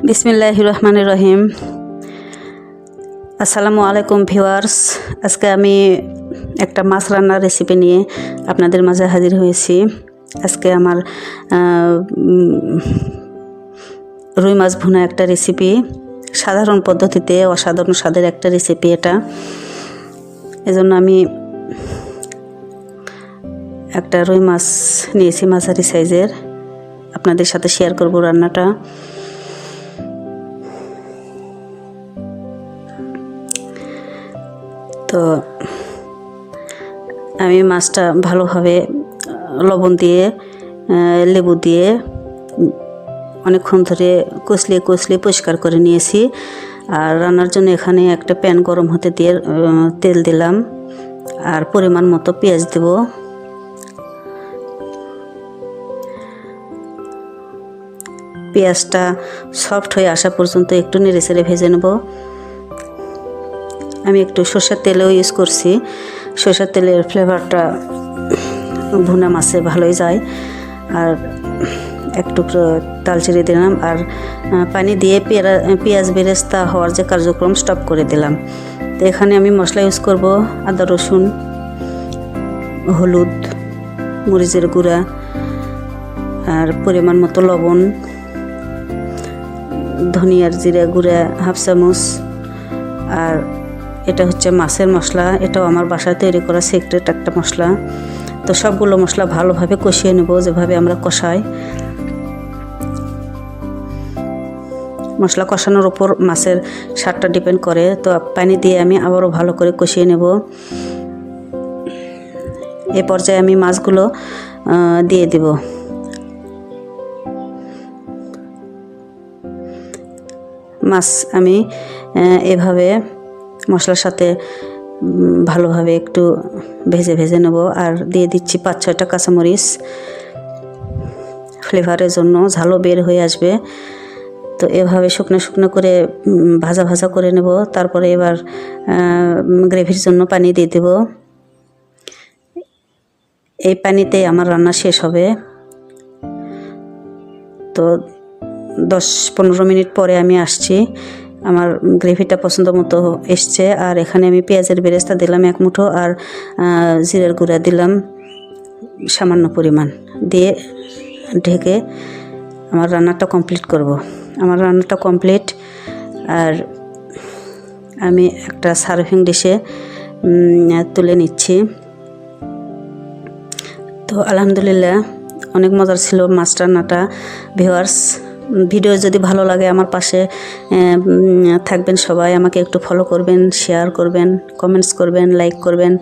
বিসমিল্লাহির রহমানির রহিম। আসসালামু আলাইকুম ভিউয়ার্স। আজকে আমি একটা মাছ রান্নার রেসিপি নিয়ে আপনাদের মাঝে হাজির হয়েছি। আজকে আমার রুই মাছ ভুনা একটা রেসিপি, সাধারণ পদ্ধতিতে অসাধারণ স্বাদের একটা রেসিপি এটা। এজন্য আমি একটা রুই মাছ নিয়েছি মাঝারি সাইজের, আপনাদের সাথে শেয়ার করব রান্নাটা। তো আমি মাছটা ভালোভাবে লবণ দিয়ে লেবু দিয়ে অনেকক্ষণ ধরে কষলিয়ে পরিষ্কার করে নিয়েছি। আর রান্নার জন্য এখানে একটা প্যান গরম হতে দিয়ে তেল দিলাম আর পরিমাণ মতো পেঁয়াজ দেব। পেঁয়াজটা সফট হয়ে আসা পর্যন্ত একটু নেড়েচেড়ে ভেজে নেব। আমি একটু সরষের তেলও ইউজ করছি। সরষের তেলের ফ্লেভারটা ভুনা মাছে ভালোই যায়। আর একটু দালচিনি দিলাম আর পানি দিয়ে পেঁয়াজ বেরেস্তা হওয়ার যে কার্যক্রম স্টপ করে দিলাম। তো এখানে আমি মশলা ইউজ করব আদা রসুন, হলুদ, মরিচের গুঁড়া আর পরিমাণ মতো লবণ, ধনিয়ার জিরা গুঁড়া হাফ চামচ। আর এটা হচ্ছে মাছের মশলা, এটাও আমার বাসায় তৈরি করা সিক্রেট একটা মশলা। তো সবগুলো মশলা ভালোভাবে কষিয়ে নেব, যেভাবে আমরা কষাই। মশলা কষানোর উপর মাছের স্বাদটা ডিপেন্ড করে। তো পানি দিয়ে আমি আবারও ভালো করে কষিয়ে নেব। এ পর্যায়ে আমি মাছগুলো দিয়ে দেব। মাছ আমি এভাবে মশলার সাথে ভালোভাবে একটু ভেজে নেব। আর দিয়ে দিচ্ছি 5-6টা কাঁচামরিচ, ফ্লেভারের জন্য, ঝালও বের হয়ে আসবে। তো এভাবে শুকনো করে ভাজা করে নেব। তারপরে এবার গ্রেভির জন্য পানি দিয়ে দেব। এই পানিতে আমার রান্না শেষ হবে। তো 10-15 মিনিট পরে আমি আসছি। আমার গ্রেভিটা পছন্দ মতো এসছে। আর এখানে আমি পেঁয়াজের বেরেস্তা দিলাম 1 মুঠো আর জিরার গুঁড়া দিলাম সামান্য পরিমাণ, দিয়ে ঢেকে আমার রান্নাটা কমপ্লিট করব। আমার রান্নাটা কমপ্লিট। আর আমি একটা সার্ভিং ডিশে তুলে নিচ্ছি। তো আলহামদুলিল্লাহ অনেক মজার ছিল মাছ রান্নাটা। ভিউয়ার্স, ভিডিও যদি ভালো লাগে আমার পাশে থাকবেন সবাই। আমাকে একটু ফলো করবেন, শেয়ার করবেন, কমেন্টস করবেন, লাইক করবেন।